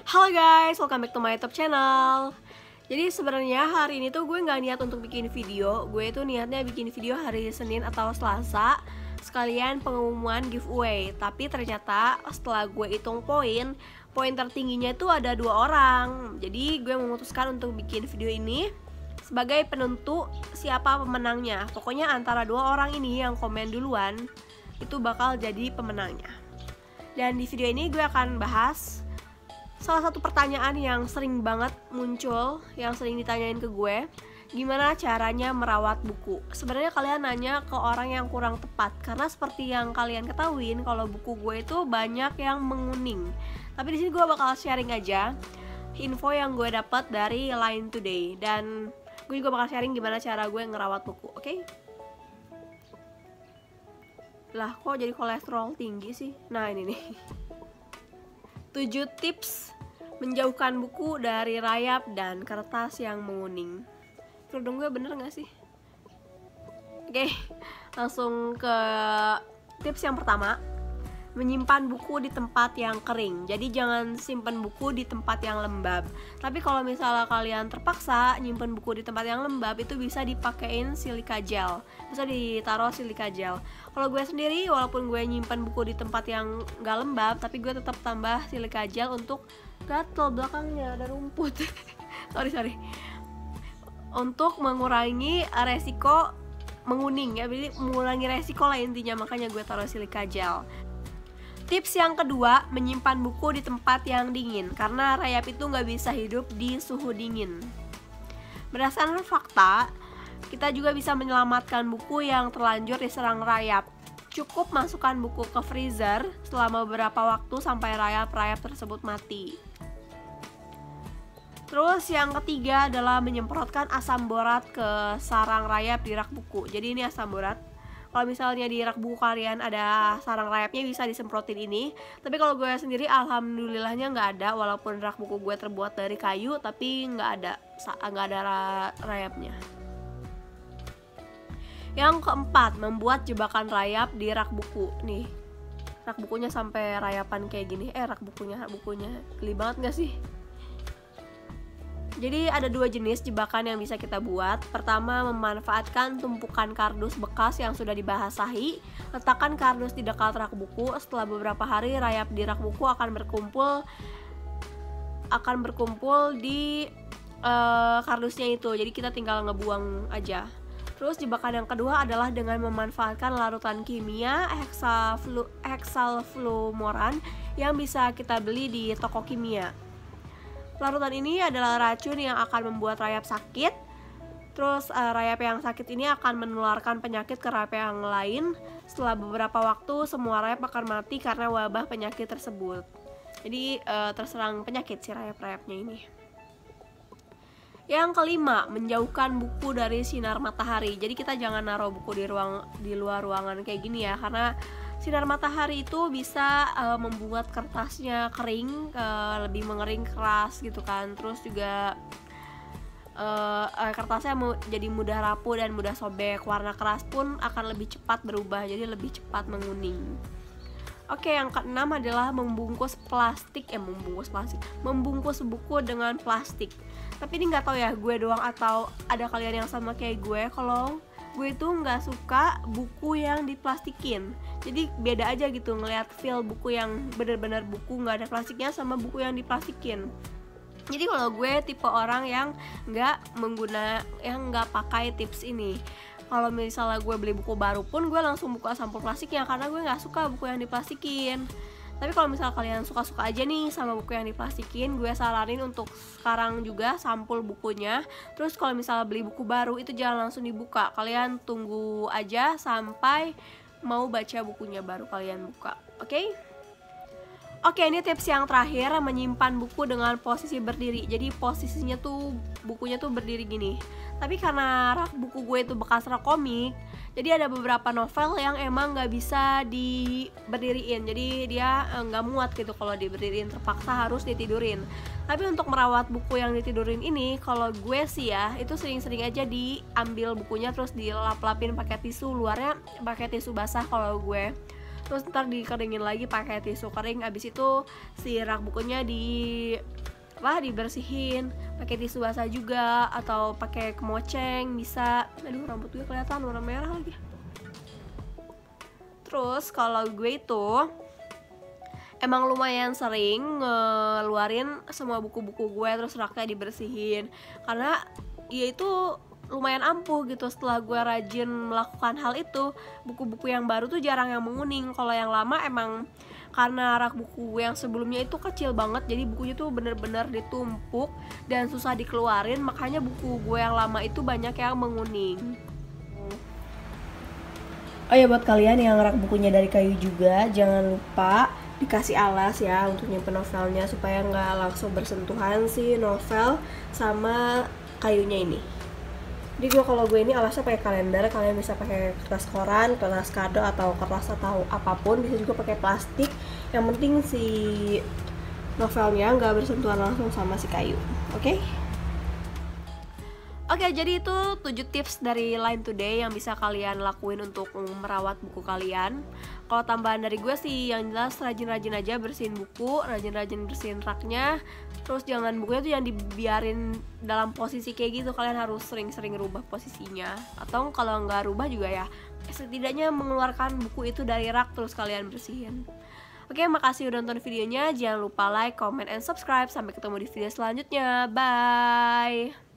Halo guys, welcome back to my YouTube channel. Jadi sebenarnya hari ini tuh gue nggak niat untuk bikin video. Gue tuh niatnya bikin video hari Senin atau Selasa, sekalian pengumuman giveaway. Tapi ternyata setelah gue hitung poin tertingginya itu ada 2 orang. Jadi gue memutuskan untuk bikin video ini sebagai penentu siapa pemenangnya. Pokoknya antara 2 orang ini yang komen duluan itu bakal jadi pemenangnya. Dan di video ini gue akan bahas salah satu pertanyaan yang sering banget muncul, yang sering ditanyain ke gue, gimana caranya merawat buku. Sebenarnya kalian nanya ke orang yang kurang tepat, karena seperti yang kalian ketahuin kalau buku gue itu banyak yang menguning. Tapi di sini gue bakal sharing aja info yang gue dapat dari Line Today, dan gue juga bakal sharing gimana cara gue ngerawat buku, oke? Lah kok jadi kolesterol tinggi sih? Nah ini nih 7 tips menjauhkan buku dari rayap dan kertas yang menguning. Kerudung gue bener gak sih? Oke, langsung ke tips yang pertama. Menyimpan buku di tempat yang kering. Jadi jangan simpan buku di tempat yang lembab. Tapi kalau misalnya kalian terpaksa nyimpan buku di tempat yang lembab, itu bisa dipakein silika gel. Bisa ditaruh silika gel. Kalau gue sendiri, walaupun gue nyimpan buku di tempat yang gak lembab, tapi gue tetap tambah silika gel untuk gatel belakangnya ada rumput. sorry. Untuk mengurangi resiko menguning ya. Jadi mengurangi resiko lah intinya, makanya gue taruh silika gel. Tips yang kedua, menyimpan buku di tempat yang dingin, karena rayap itu nggak bisa hidup di suhu dingin. Berdasarkan fakta, kita juga bisa menyelamatkan buku yang terlanjur diserang rayap. Cukup masukkan buku ke freezer selama beberapa waktu sampai rayap-rayap tersebut mati. Terus yang ketiga adalah menyemprotkan asam borat ke sarang rayap di rak buku. Jadi ini asam borat. Kalau misalnya di rak buku kalian ada sarang rayapnya, bisa disemprotin ini. Tapi kalau gue sendiri alhamdulillahnya nggak ada, walaupun rak buku gue terbuat dari kayu, tapi nggak ada rayapnya. Yang keempat, membuat jebakan rayap di rak buku. Nih, rak bukunya sampai rayapan kayak gini. Rak bukunya geli banget nggak sih? Jadi ada 2 jenis jebakan yang bisa kita buat. Pertama, memanfaatkan tumpukan kardus bekas yang sudah dibasahi. Letakkan kardus di dekat rak buku. Setelah beberapa hari, rayap di rak buku akan berkumpul di kardusnya itu. Jadi kita tinggal ngebuang aja. Terus jebakan yang kedua adalah dengan memanfaatkan larutan kimia hexalfluomoran yang bisa kita beli di toko kimia. Larutan ini adalah racun yang akan membuat rayap sakit. Terus rayap yang sakit ini akan menularkan penyakit ke rayap yang lain. Setelah beberapa waktu, semua rayap akan mati karena wabah penyakit tersebut. Jadi terserang penyakit si rayap-rayapnya ini. Yang kelima, menjauhkan buku dari sinar matahari. Jadi kita jangan naruh buku di luar ruangan kayak gini ya, karena sinar matahari itu bisa membuat kertasnya kering, lebih mengering keras gitu kan. Terus juga kertasnya jadi mudah rapuh dan mudah sobek. Warna keras pun akan lebih cepat berubah, jadi lebih cepat menguning. Oke, yang keenam adalah membungkus buku dengan plastik. Tapi ini nggak tahu ya gue doang atau ada kalian yang sama kayak gue. Kalau gue tuh nggak suka buku yang diplastikin. Jadi beda aja gitu ngelihat feel buku yang bener-bener buku nggak ada plastiknya sama buku yang diplastikin. Jadi kalau gue tipe orang yang nggak pakai tips ini. Kalau misalnya gue beli buku baru pun gue langsung buka sampul plastiknya, karena gue nggak suka buku yang diplastikin. Tapi kalau misalnya kalian suka-suka aja nih sama buku yang diplastikin, gue saranin untuk sekarang juga sampul bukunya. Terus kalau misalnya beli buku baru itu jangan langsung dibuka. Kalian tunggu aja sampai mau baca bukunya baru kalian buka. Oke? Oke, ini tips yang terakhir, menyimpan buku dengan posisi berdiri. Jadi posisinya tuh bukunya tuh berdiri gini. Tapi karena rak buku gue itu bekas rak komik, jadi ada beberapa novel yang emang nggak bisa diberdiriin. Jadi dia nggak muat gitu kalau diberdiriin, terpaksa harus ditidurin. Tapi untuk merawat buku yang ditidurin ini, kalau gue sih ya, itu sering-sering aja diambil bukunya terus dilap-lapin pakai tisu, luarnya pakai tisu basah kalau gue. Terus ntar dikeringin lagi pakai tisu kering. Abis itu si rak bukunya dibersihin pakai tisu basah juga, atau pakai kemoceng bisa. Aduh, rambut gue kelihatan warna merah lagi. Terus kalau gue itu emang lumayan sering ngeluarin semua buku-buku gue, terus raknya dibersihin, karena ya itu lumayan ampuh gitu. Setelah gue rajin melakukan hal itu, buku-buku yang baru tuh jarang yang menguning. Kalau yang lama emang karena rak buku gue yang sebelumnya itu kecil banget, jadi bukunya tuh bener-bener ditumpuk dan susah dikeluarin, makanya buku gue yang lama itu banyak yang menguning. Oh ya, buat kalian yang rak bukunya dari kayu juga, jangan lupa dikasih alas ya untuk nyimpen novelnya, supaya nggak langsung bersentuhan si novel sama kayunya ini. Jadi kalau gue ini alasnya pakai kalender, kalian bisa pakai kertas koran, kertas kado, atau kertas atau apapun, bisa juga pakai plastik. Yang penting si novelnya nggak bersentuhan langsung sama si kayu. Oke? Oke, jadi itu 7 tips dari Line Today yang bisa kalian lakuin untuk merawat buku kalian. Kalau tambahan dari gue sih, yang jelas rajin-rajin aja bersihin buku, rajin-rajin bersihin raknya. Terus jangan bukunya tuh yang dibiarin dalam posisi kayak gitu, kalian harus sering-sering rubah posisinya. Atau kalau nggak rubah juga ya, setidaknya mengeluarkan buku itu dari rak terus kalian bersihin. Oke, makasih udah nonton videonya. Jangan lupa like, comment, and subscribe. Sampai ketemu di video selanjutnya. Bye!